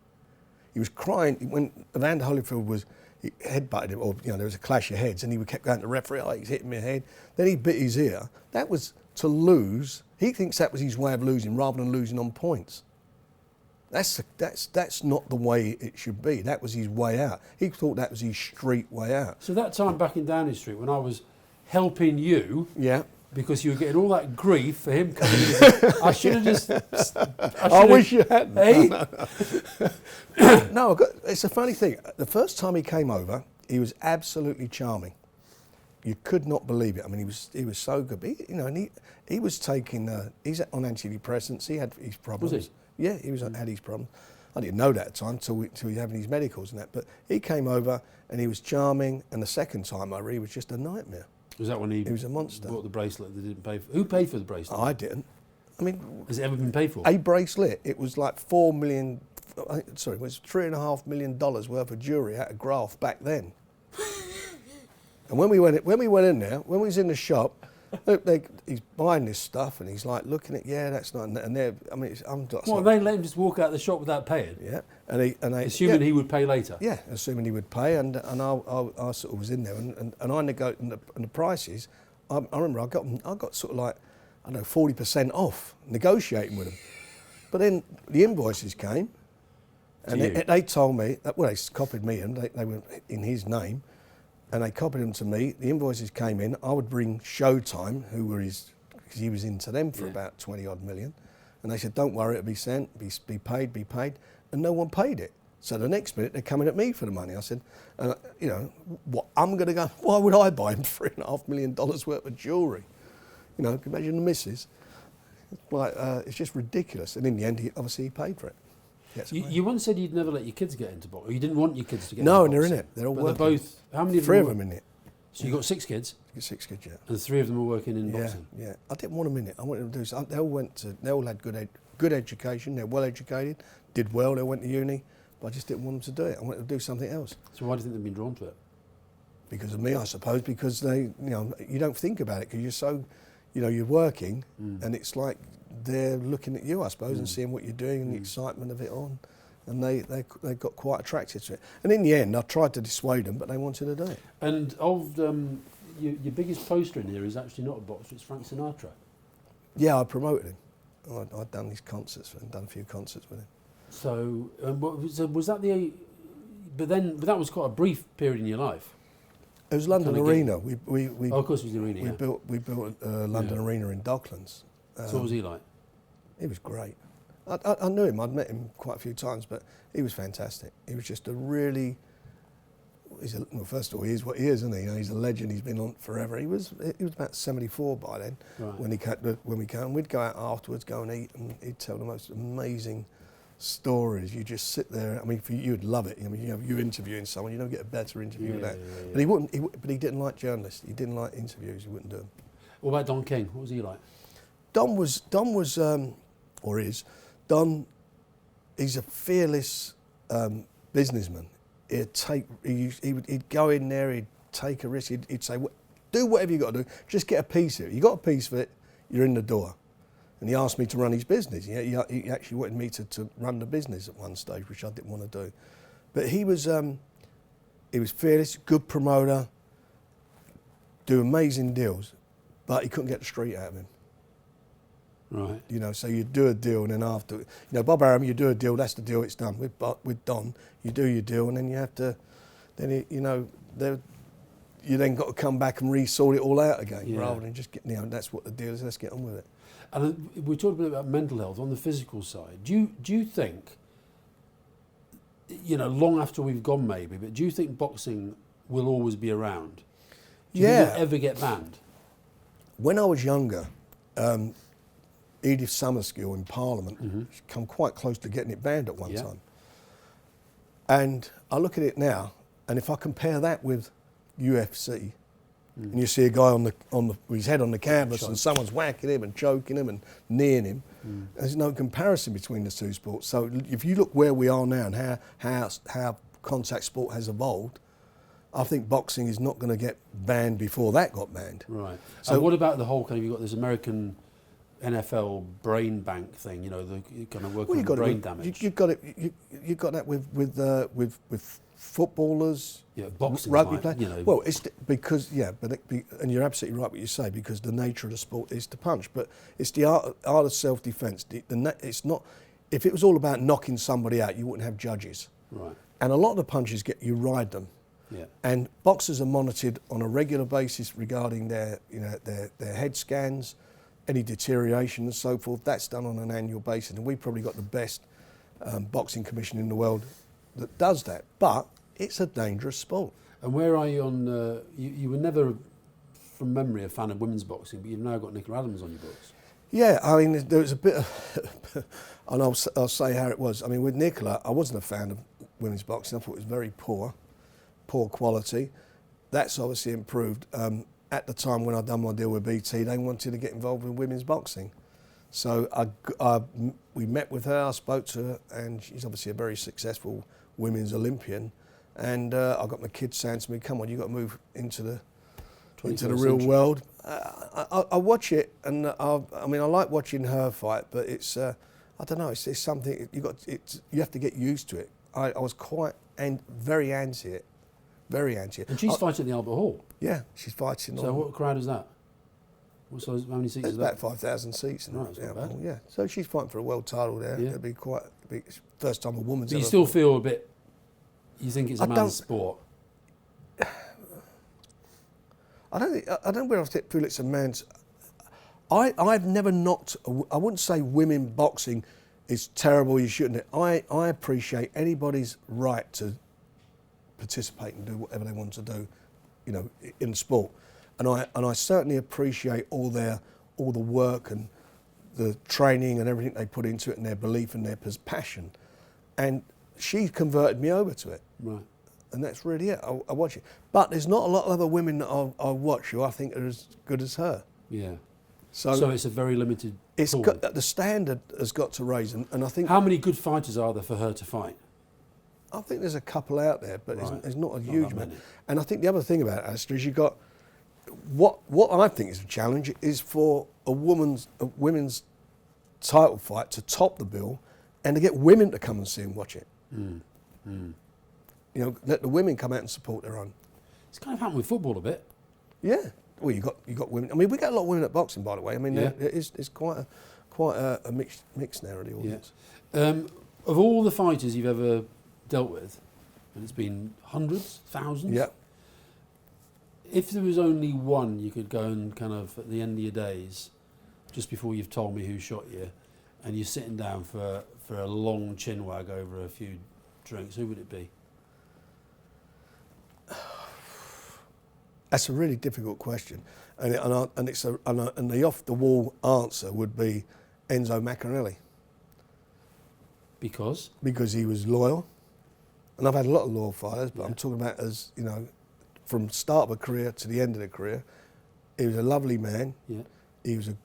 He was crying when Evander Holyfield he headbutted him, or there was a clash of heads, and he kept going to the referee. Oh, he's hitting me in the head. Then he bit his ear. That was to lose. He thinks that was his way of losing, rather than losing on points. That's not the way it should be. That was his way out. He thought that was his street way out. So that time back in Downing Street when I was helping you, yeah, because you were getting all that grief for him coming in, I should have just. I wish you hadn't. Hey? No, it's a funny thing. The first time he came over, he was absolutely charming. You could not believe it. I mean, he was so good. But he was taking. He's on antidepressants. He had his problems. Was he? Yeah, he had his problems. I didn't know that at the time until he was having his medicals and that. But he came over and he was charming. And the second time over, he was just a nightmare. Was that when he was a monster. bought the bracelet they didn't pay for? Who paid for the bracelet? I didn't. I mean, has it ever been paid for? A bracelet. It was like $4 million. Sorry, it was $3.5 million worth of jewellery out of Graff back then. And when we went in there, when we was in the shop, he's buying this stuff and he's like looking at, that's not, and they're, I mean, I'm just. Well, they let him just walk out of the shop without paying. Yeah, and assuming he would pay later. Yeah, assuming he would pay, and I sort of was in there, and I negotiated the prices. I remember I got sort of like, I don't know, 40% off negotiating with them. But then the invoices came, and they told me that, well, they copied me and they were in his name. And they copied them to me. The invoices came in. I would bring Showtime, who were because he was into them for about 20 odd million. And they said, don't worry, it'll be sent, be paid. And no one paid it. So the next minute, they're coming at me for the money. I said, what, I'm going to go, why would I buy him $3.5 million worth of jewellery? Imagine the missus. It's just ridiculous. And in the end, he paid for it. You once said you'd never let your kids get into boxing. You didn't want your kids to get into boxing. No, and they're in it. They're all working. They're both. How many? Three of them in it. So you got 6 kids. You got 6 kids, yeah. And 3 of them are working in boxing. Yeah. I didn't want them in it. I wanted them to do something. They all had good education. They're well educated. Did well. They went to uni. But I just didn't want them to do it. I wanted them to do something else. So why do you think they've been drawn to it? Because of me, I suppose. Because you don't think about it because you're so, you're working, and it's like they're looking at you, I suppose, and seeing what you're doing and the excitement of it on. And they got quite attracted to it. And in the end, I tried to dissuade them, but they wanted to do it. And of your biggest poster in here is actually not a boxer, it's Frank Sinatra. Yeah, I promoted him. I'd done these concerts for him, done a few concerts with him. So, was that the... But that was quite a brief period in your life. It was London Arena. We of course it was the Arena, We built London Arena in Docklands. So what was he like? He was great. I knew him. I'd met him quite a few times, but he was fantastic. He was just a really. Well, first of all, he is what he is, isn't he? He's a legend. He's been on forever. He was about 74 by then when we came. We'd go out afterwards, go and eat, and he'd tell the most amazing stories. You just sit there. I mean, you'd love it. I mean, you're interviewing someone. You don't get a better interview than that. Yeah. But he wouldn't. But he didn't like journalists. He didn't like interviews. He wouldn't do them. What about Don King? What was he like? Don was, or is. Don, he's a fearless businessman. He'd go in there, he'd take a risk, he'd say, do whatever you got to do, just get a piece of it. You got a piece of it, you're in the door. And he asked me to run his business. He actually wanted me to run the business at one stage, which I didn't want to do. But he was fearless, good promoter, do amazing deals, but he couldn't get the street out of him. Right. So you do a deal and then after, Bob Arum, you do a deal, that's the deal, it's done. With Don, you do your deal and then you have to, you then got to come back and re-sort it all out again rather than just get, that's what the deal is, let's get on with it. And we talked a bit about mental health on the physical side. Do you think, long after we've gone maybe, but do you think boxing will always be around? Do you think it'll ever get banned? When I was younger, Edith Summerskill in Parliament come quite close to getting it banned at one time. And I look at it now, and if I compare that with UFC, and you see a guy with his head on the canvas and someone's whacking him and choking him and kneeing him, there's no comparison between the two sports. So if you look where we are now and how contact sport has evolved, I think boxing is not going to get banned before that got banned. Right. So what about the whole you've got this American NFL brain bank thing, the kind of work on brain damage. You got it. You got that with footballers, boxing, rugby players. Well, it's because and you're absolutely right what you say, because the nature of the sport is to punch, but it's the art of self-defence. It's not. If it was all about knocking somebody out, you wouldn't have judges. Right. And a lot of the punches you ride them. Yeah. And boxers are monitored on a regular basis regarding their head scans. Any deterioration and so forth, that's done on an annual basis. And we've probably got the best boxing commission in the world that does that. But it's a dangerous sport. And where are you on... you were never, from memory, a fan of women's boxing, but you've now got Nicola Adams on your books. Yeah, I mean, there was a bit of... and I'll say how it was. I mean, with Nicola, I wasn't a fan of women's boxing. I thought it was very poor quality. That's obviously improved. at the time when I'd done my deal with BT, they wanted to get involved in women's boxing. So we met with her, I spoke to her, and she's obviously a very successful women's Olympian. And I got my kids saying to me, "Come on, you got to move into the real world." I watch it, and I like watching her fight, but it's I don't know, it's something you have to get used to it. I was very anti it, very anti it. And she's fighting at the Albert Hall. Yeah, she's fighting. So what crowd is that? How many seats is that? About 5,000 seats. Right, that's not bad. Yeah, so she's fighting for a world title there. Yeah. It'll be quite first time a woman's. But you ever still fought. feel a bit. You think it's a man's sport? I don't where I feel it's a man's. I've never knocked. I wouldn't say women boxing is terrible. You shouldn't. I appreciate anybody's right to participate and do whatever they want to do, you know, in sport, and I certainly appreciate all the work and the training and everything they put into it and their belief and their passion, and she converted me over to it. Right. And that's really it. I watch it. But there's not a lot of other women that I watch who I think are as good as her. Yeah. So it's a very limited it's pool. the standard has got to raise. And I think... How many good fighters are there for her to fight? I think there's a couple out there, but Right. there's not a huge that amount. many. And I think the other thing about it, Alastair, is you've got... What I think is a challenge is for a women's title fight to top the bill and to get women to come and see and watch it. You know, let the women come out and support their own. It's kind of happened with football a bit. Yeah. Well, you got women. I mean, we get a lot of women at boxing, by the way. I mean, Yeah. it's quite a mix now, the audience. Of all the fighters you've ever dealt with, and it's been hundreds, thousands. Yeah. If there was only one you could go and kind of at the end of your days, just before you've told me who shot you, and you're sitting down for a long chin wag over a few drinks, who would it be? That's a really difficult question, and the off the wall answer would be Enzo Maccarinelli. Because Because he was loyal, and I've had a lot of loyal fighters, but I'm talking about as, you know, from start of a career to the end of the career. He was a lovely man. yeah, He was an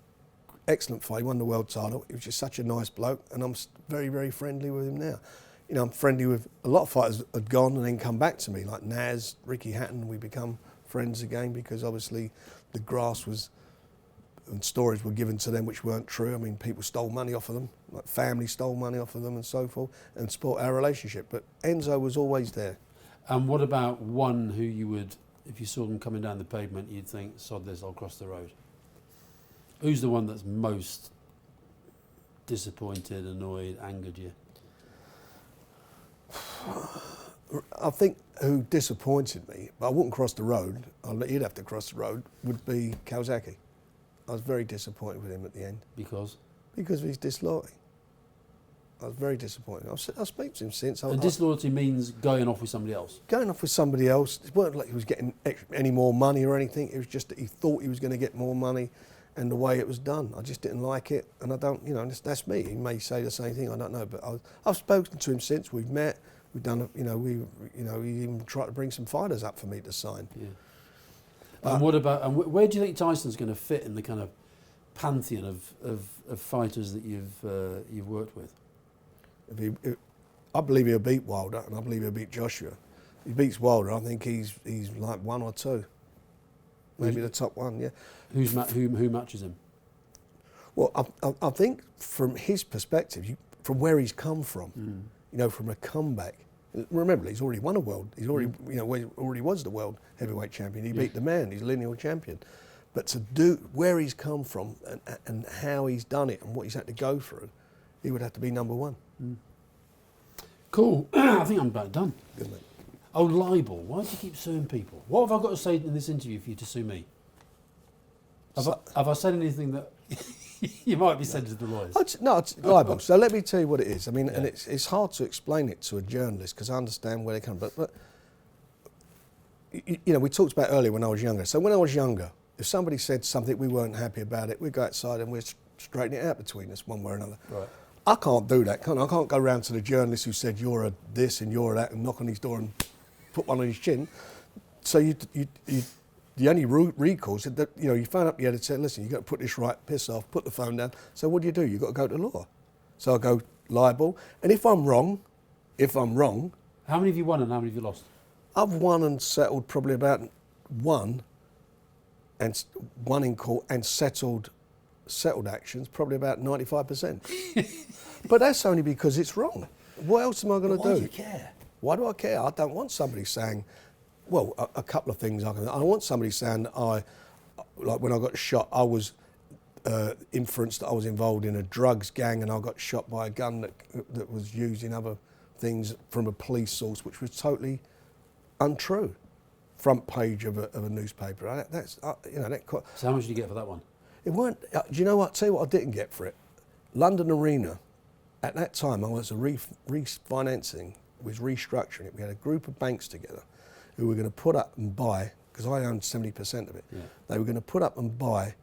excellent fighter. He won the world title. He was just such a nice bloke, and I'm very, very friendly with him now. You know, I'm friendly with a lot of fighters that had gone and then come back to me, like Naz, Ricky Hatton. We become friends again because obviously the grass was, and stories were given to them which weren't true. I mean, people stole money off of them, like family stole money off of them and so forth, and support our relationship. But Enzo was always there. and what about one who you would, if you saw them coming down the pavement, you'd think, sod this, I'll cross the road? Who's the one that's most disappointed, annoyed, angered you? I think who disappointed me, but I wouldn't cross the road, he'd have to cross the road, would be Kawasaki. I was very disappointed with him at the end. Because? Because of his disloyalty. I was very disappointed. I've spoken to him since. And disloyalty means going off with somebody else. Going off with somebody else, it weren't like he was getting any more money or anything. It was just that he thought he was going to get more money, and the way it was done, I just didn't like it. And I don't, you know, that's me. He may say the same thing. I don't know, but I've spoken to him since. We've met. We've done, he even tried to bring some fighters up for me to sign. Yeah. And what about? And where do you think Tyson's going to fit in the kind of pantheon of fighters that you've worked with? I believe he'll beat Wilder, and I believe he'll beat Joshua. If he beats Wilder, I think he's like one or two, maybe the top one. Yeah. Who matches him? Well, I think from his perspective, from where he's come from, you know, from a comeback. Remember, he's already won a world. He's already, you know, already was the world heavyweight champion. He beat the man. He's a lineal champion. But to do where he's come from and how he's done it and what he's had to go through, he would have to be number one. Cool. I think I'm about done. Good, mate. Oh, libel. Why do you keep suing people? What have I got to say in this interview for you to sue me? Have I said anything that you might be sent to the lawyers? It's libel. So let me tell you what it is. I mean, and it's hard to explain it to a journalist because I understand where they come from. But you know, we talked about earlier when I was younger. So when I was younger, if somebody said something we weren't happy about it, we'd go outside and we'd straighten it out between us one way or another. Right. I can't do that, can I? I can't go round to the journalist who said you're a this and you're a that and knock on his door and put one on his chin. So the only recourse is that, you phone up the editor, listen, you've got to put this right, piss off, put the phone down. So what do? You've got to go to law. So I go libel. And if I'm wrong, How many have you won and how many have you lost? I've won and settled probably about one in court and settled actions, probably about 95%. But that's only because it's wrong. What else am I going to do? Why do you care? Why do I care? I don't want somebody saying, well, a couple of things. I don't want somebody saying that like when I got shot, I was inferenced that I was involved in a drugs gang and I got shot by a gun that was used in other things from a police source, which was totally untrue. Front page of a newspaper. So how much did you get for that one? It weren't. Do you know what? Tell you what I didn't get for it. London Arena. At that time, I was refinancing, was restructuring it. We had a group of banks together who were going to put up and buy, because I owned 70% of it. Yeah. They were going to put up and buy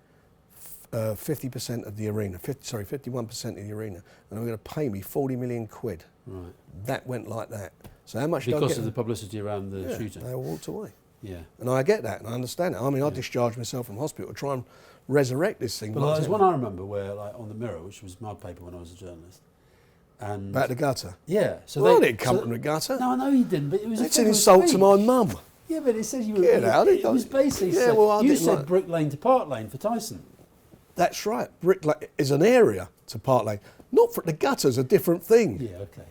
50% of the arena. 51% of the arena, and they were going to pay me 40 million quid. Right. That went like that. So how much? Because of the publicity around the shooting. They all walked away. Yeah. And I get that, and I understand it. I mean, I discharged myself from hospital to try and resurrect this thing. Well, there's one I remember where, like, on the Mirror, which was my paper when I was a journalist. And about the gutter? Yeah. So I didn't come from the gutter. No, I know you didn't, but it was... It's an insult to my mum. Yeah, but it says you were... It was basically... Yeah, well, you said Brick Lane to Park Lane for Tyson. That's right. Brick Lane is an area to Park Lane. Not for the gutter's a different thing. Yeah, okay.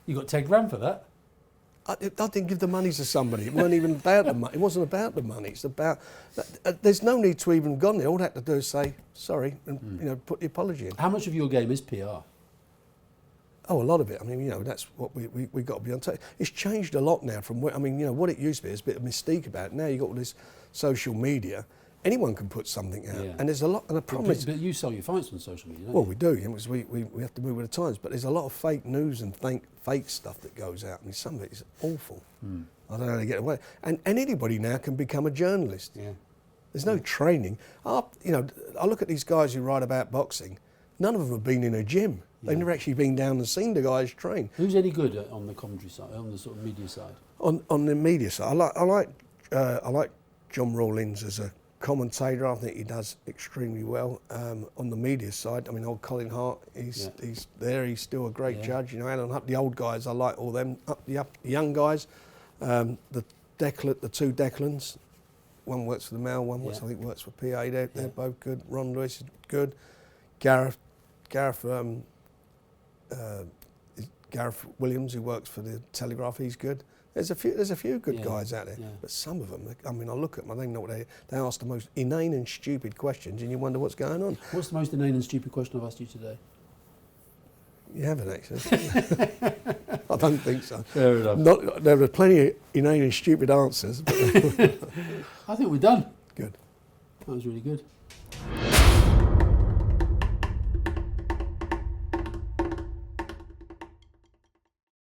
You got 10 grand for that? I didn't give the money to somebody. It wasn't even about the money. It wasn't about the money. It's about... there's no need to even gone there. All they had to do is say, sorry, and put the apology in. How much of your game is PR? Oh, a lot of it. I mean, that's what we got to be on top. It's changed a lot now from where, I mean, what it used to be. There's a bit of mystique about it. Now you've got all this social media. Anyone can put something out. Yeah. And there's a lot, and the problem is... But you sell your fights on social media, don't you? Well, we do, because we have to move with the times. But there's a lot of fake news and fake stuff that goes out. I mean, some of it is awful. I don't know how they get away. And anybody now can become a journalist. Yeah. There's no training. I look at these guys who write about boxing. None of them have been in a gym. They've never actually been down and seen the guys train. Who's any good on the commentary side, on the sort of media side? On the media side, I like John Rawlings as a commentator. I think he does extremely well. On the media side, I mean, old Colin Hart, he's there. He's still a great judge. Alan Hupp, the old guys, I like all them. The young guys, the two Declans. One works for the Mail, one I think works for PA. They're both good. Ron Lewis is good. Gareth Williams, who works for the Telegraph, he's good. There's a few good guys out there, but some of them, I mean, I look at them, I don't know what they ask the most inane and stupid questions, and you wonder what's going on. What's the most inane and stupid question I've asked you today? You haven't actually. I don't think so. Fair enough. There are plenty of inane and stupid answers. But I think we're done. Good. That was really good.